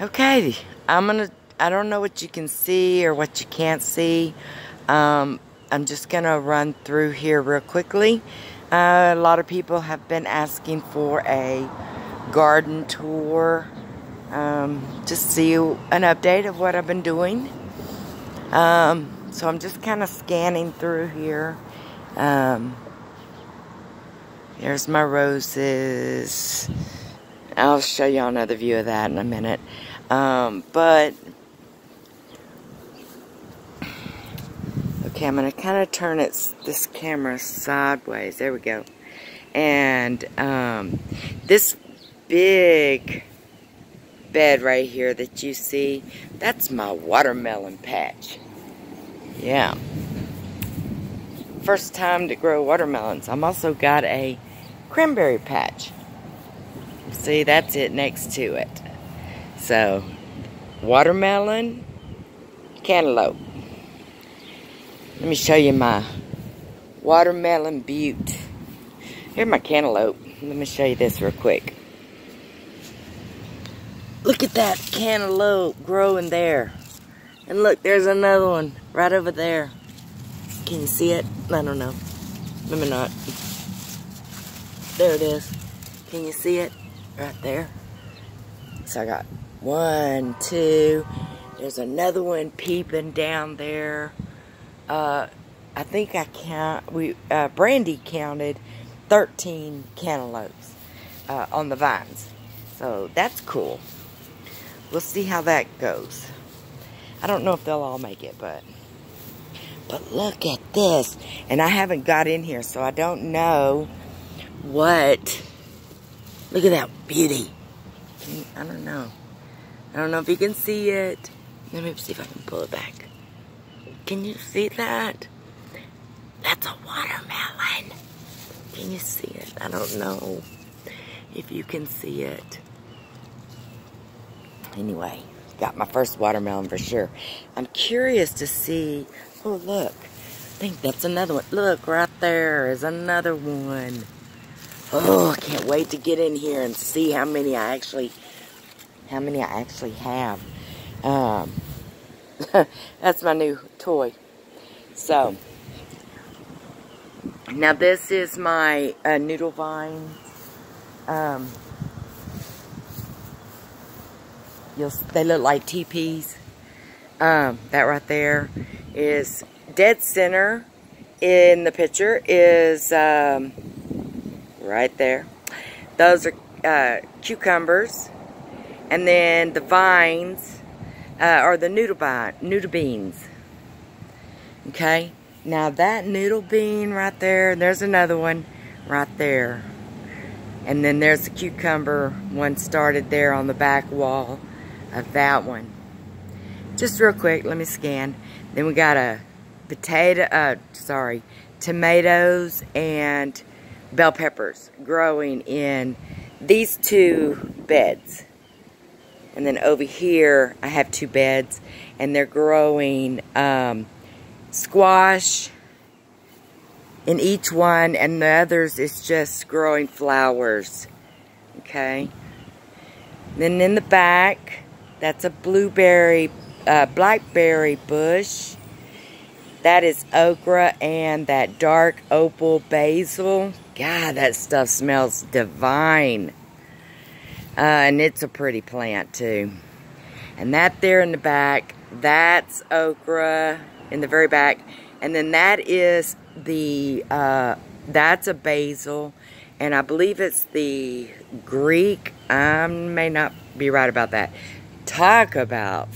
Okay, I don't know what you can see or what you can't see. I'm just gonna run through here real quickly. A lot of people have been asking for a garden tour. Just see an update of what I've been doing. So I'm just kind of scanning through here. There's my roses. I'll show y'all another view of that in a minute. But okay, I'm gonna kind of turn this camera sideways. There we go. And this big bed right here that you see, that's my watermelon patch. Yeah. First time to grow watermelons. I'm also got a cranberry patch. See, that's it next to it. So, watermelon, cantaloupe. Let me show you my watermelon butte. Here's my cantaloupe. Let me show you this real quick. Look at that cantaloupe growing there. And look, there's another one right over there. Can you see it? I don't know. Maybe not. There it is. Can you see it? Right there. So I got 1, 2. There's another one peeping down there. I think Brandy counted 13 cantaloupes on the vines. So that's cool. We'll see how that goes. I don't know if they'll all make it, but look at this. And I haven't got in here, so I don't know what. Look at that beauty. I don't know. I don't know if you can see it. Let me see if I can pull it back. Can you see that? That's a watermelon. Can you see it? I don't know if you can see it. Anyway, got my first watermelon for sure. I'm curious to see. Oh, look. I think that's another one. Look, right there is another one. Oh, I can't wait to get in here and see how many I actually have. That's my new toy. So, now this is my noodle vine. They look like teepees. That right there is dead center in the picture is right there. Those are cucumbers, and then the vines are the noodle beans. Okay, now that noodle bean right there, there's another one right there, and then there's the cucumber one started there on the back wall of that one. Just real quick, let me scan. Then we got a tomatoes and bell peppers growing in these 2 beds. And then over here, I have 2 beds, and they're growing squash in each one, and the others is just growing flowers. Okay. Then in the back, that's a blackberry bush. That is okra and that dark opal basil. God, that stuff smells divine. And it's a pretty plant too. And that there in the back, that's okra in the very back. And then that is that's a basil. And I believe it's the Greek. I may not be right about that. Talk about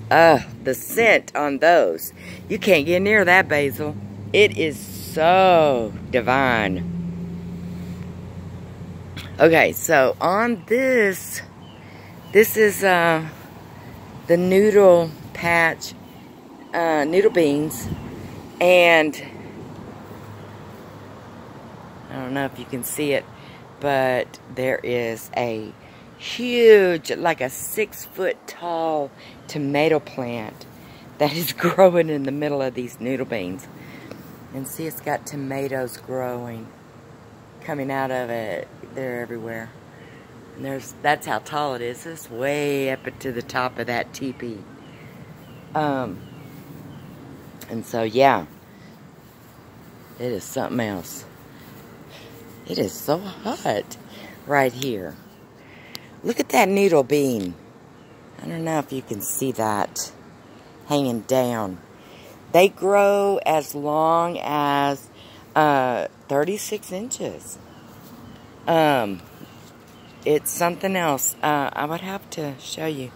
the scent on those. You can't get near that basil. It is so divine. Okay, so on this is the noodle patch, noodle beans, and I don't know if you can see it, but there is a huge, like a 6-foot tall tomato plant that is growing in the middle of these noodle beans. And see, it's got tomatoes growing, coming out of it. They're everywhere. And that's how tall it is. It's way up to the top of that teepee. And so, yeah. It is something else. It is so hot right here. Look at that needle bean. I don't know if you can see that hanging down. They grow as long as 36 inches. It's something else. I would have to show you.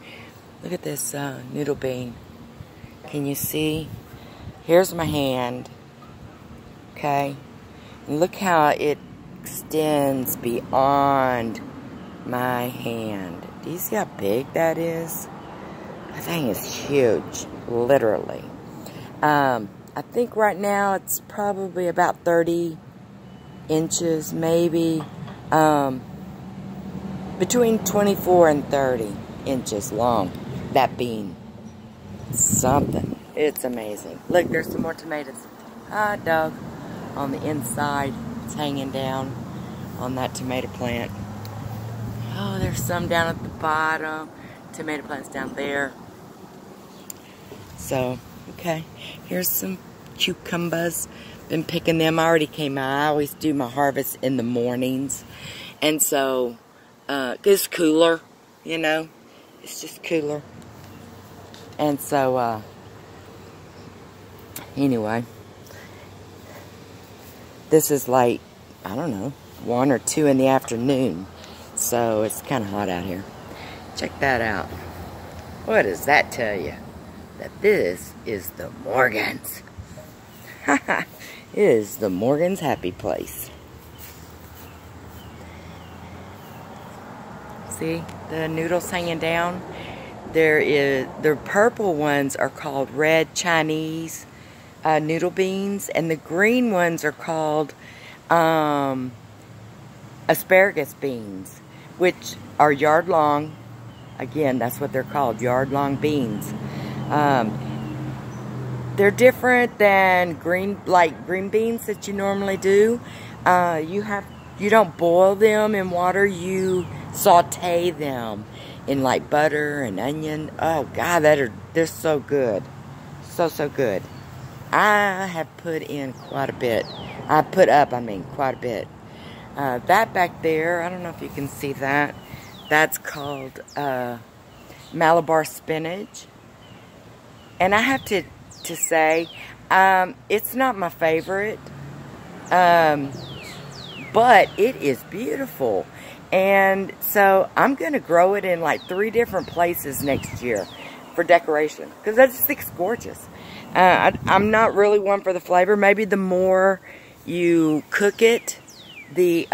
Look at this noodle bean. Can you see? Here's my hand. Okay. And look how it extends beyond my hand. Do you see how big that is? That thing is huge. Literally. I think right now it's probably about 30 inches, maybe. Between 24 and 30 inches long, that bean. Something. It's amazing. Look, there's some more tomatoes. Hot dog. On the inside, it's hanging down on that tomato plant. Oh, there's some down at the bottom. Tomato plant's down there. So, okay. Here's some cucumbers. Been picking them. I already came out. I always do my harvest in the mornings. And so, it's cooler, you know. It's just cooler. And so, anyway. This is like, I don't know, 1 or 2 in the afternoon. So, it's kind of hot out here. Check that out. What does that tell you? That this is the Morgans. It is the Morgans' happy place. See the noodles hanging down? The purple ones are called red Chinese noodle beans, and the green ones are called asparagus beans, which are yard long. Again, that's what they're called, yard long beans. They're different than green beans that you normally do. You don't boil them in water, you saute them in like butter and onion. Oh God, they're so good. So good. I have put in quite a bit. Quite a bit. That back there, I don't know if you can see that. That's called Malabar spinach. And I have to say, it's not my favorite. But it is beautiful. And so I'm going to grow it in like 3 different places next year for decoration. Because that just looks gorgeous. I'm not really one for the flavor. Maybe the more you cook it, the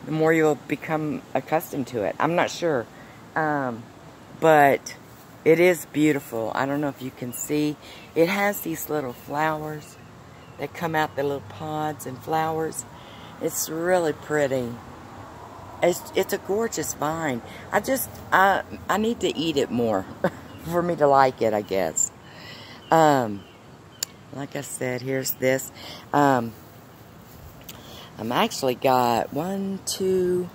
more you'll become accustomed to it. I'm not sure. But it is beautiful. I don't know if you can see. It has these little flowers that come out, the little pods and flowers. It's really pretty. It's a gorgeous vine. I need to eat it more for me to like it, I guess. Like I said, here's this. I'm actually got 1, 2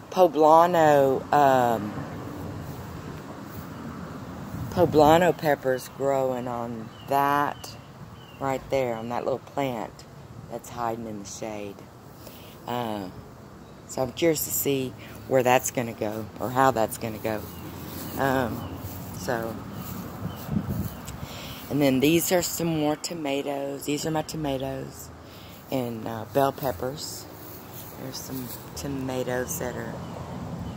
poblano peppers growing on that right there, on that little plant that's hiding in the shade. So I'm curious to see where that's going to go, or how that's going to go. And then these are some more tomatoes. These are my tomatoes and bell peppers. There's some tomatoes that are,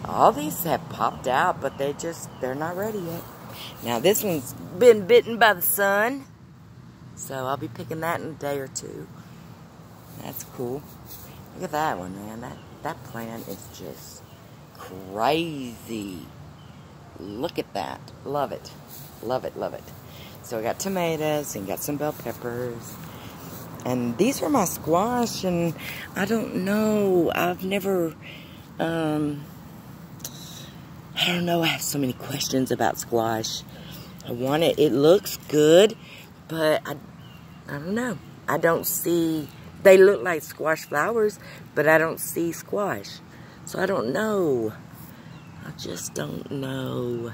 all these have popped out, but they're not ready yet. Now this one's been bitten by the sun, so I'll be picking that in a day or 2. That's cool. Look at that one, man. That plant is just crazy. Look at that. Love it. Love it, love it. So I got tomatoes and got some bell peppers. And these are my squash, and I don't know. I've never, I don't know. I have so many questions about squash. I want it. It looks good, but I don't know. I don't see, they look like squash flowers, but I don't see squash. So I don't know. I just don't know.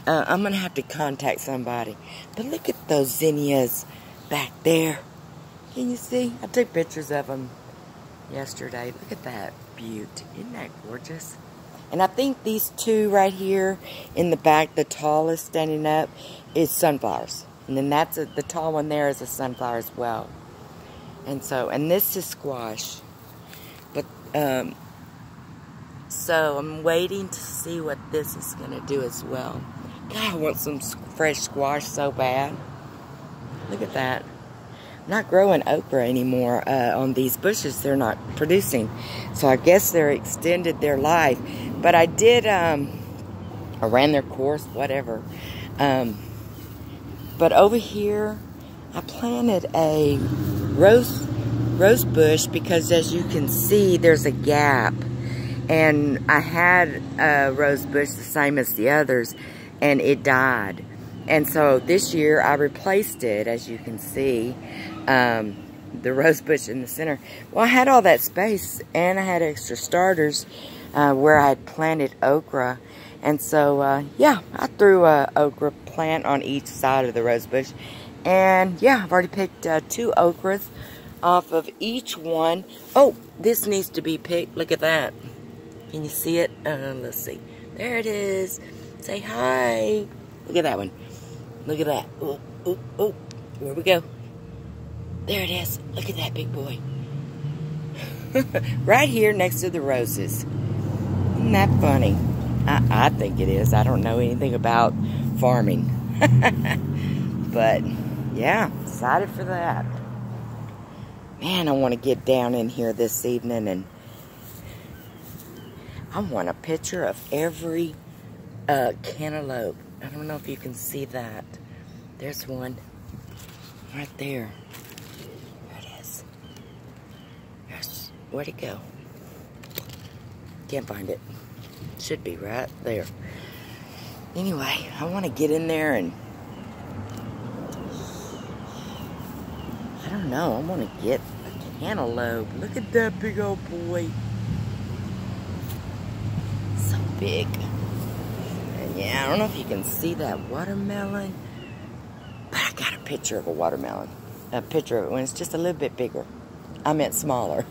I'm going to have to contact somebody. But look at those zinnias back there. Can you see? I took pictures of them yesterday. Look at that beaut. Isn't that gorgeous? And I think these two right here in the back, the tallest standing up, is sunflowers. And then the tall one there is a sunflower as well. And so, and this is squash. But, so I'm waiting to see what this is going to do as well. God, I want some fresh squash so bad. Look at that. I'm not growing okra anymore on these bushes. They're not producing. So I guess they're extended their life. But I did, I ran their course, whatever. But over here, I planted a rose bush because, as you can see, there's a gap. And I had a rose bush the same as the others, and it died. And so this year I replaced it, as you can see, the rose bush in the center. Well, I had all that space, and I had extra starters where I had planted okra. And so, yeah, I threw a okra plant on each side of the rose bush. And, yeah, I've already picked 2 okras off of each one. Oh, this needs to be picked. Look at that. Can you see it? Let's see. There it is. Say hi. Look at that one. Look at that. Oh, oh, oh. Where we go? There it is. Look at that big boy. Right here next to the roses. Isn't that funny? I think it is. I don't know anything about farming. But, yeah, excited for that. Man, I want to get down in here this evening, and I want a picture of every cantaloupe. I don't know if you can see that. There's one right there. There it is. Where'd it go? Can't find it. Should be right there. Anyway, I want to get in there and I don't know. I want to get a cantaloupe. Look at that big old boy. So big. And yeah, I don't know if you can see that watermelon, but I got a picture of a watermelon. A picture of it when it's just a little bit bigger. I meant smaller.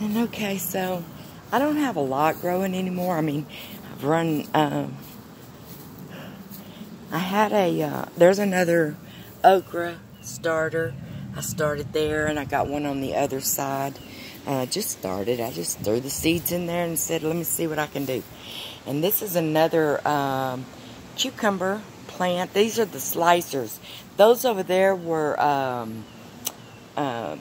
And okay, so I don't have a lot growing anymore. I mean, I've run, I had there's another okra starter. I started there, and I got one on the other side. Just started. I just threw the seeds in there and said, let me see what I can do. And this is another cucumber plant. These are the slicers. Those over there were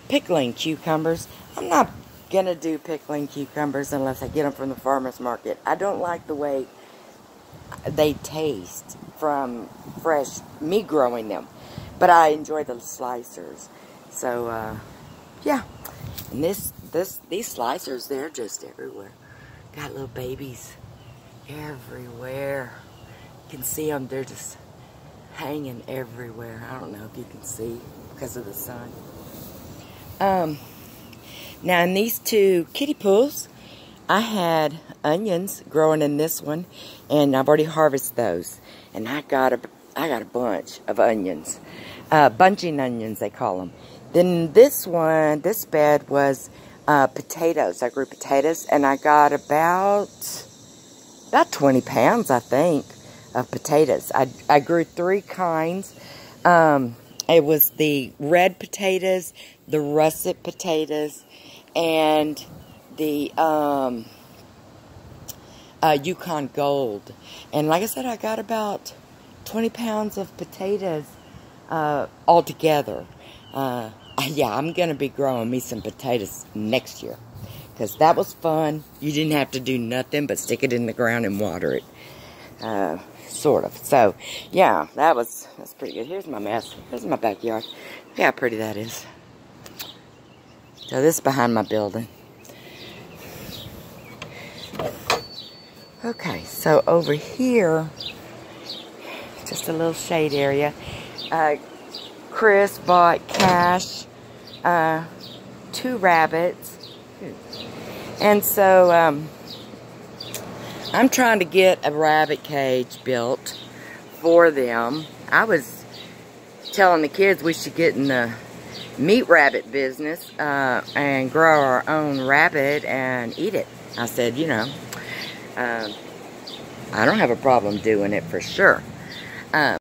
pickling cucumbers. I'm not going to do pickling cucumbers unless I get them from the farmer's market. I don't like the way they taste from fresh, me growing them. But I enjoy the slicers. So, yeah. And these slicers, they're just everywhere. Got little babies everywhere. You can see them. They're just hanging everywhere. I don't know if you can see because of the sun. Now, in these 2 kiddie pools, I had onions growing in this one, and I've already harvested those. And I got a bunch of onions. Bunching onions, they call them. Then this one, this bed was potatoes. I grew potatoes, and I got about 20 pounds, I think, of potatoes. I grew 3 kinds. It was the red potatoes, the russet potatoes, and the Yukon Gold. And like I said, I got about 20 pounds of potatoes altogether. Yeah, I'm going to be growing me some potatoes next year. Because that was fun. You didn't have to do nothing but stick it in the ground and water it. Sort of. So, yeah, that's pretty good. Here's my mess. Here's my backyard. Look how pretty that is. So this is behind my building. Okay, so over here, just a little shade area. Chris bought Cash 2 rabbits. You can And so, I'm trying to get a rabbit cage built for them. I was telling the kids we should get in the meat rabbit business and grow our own rabbit and eat it. I said, you know, I don't have a problem doing it for sure.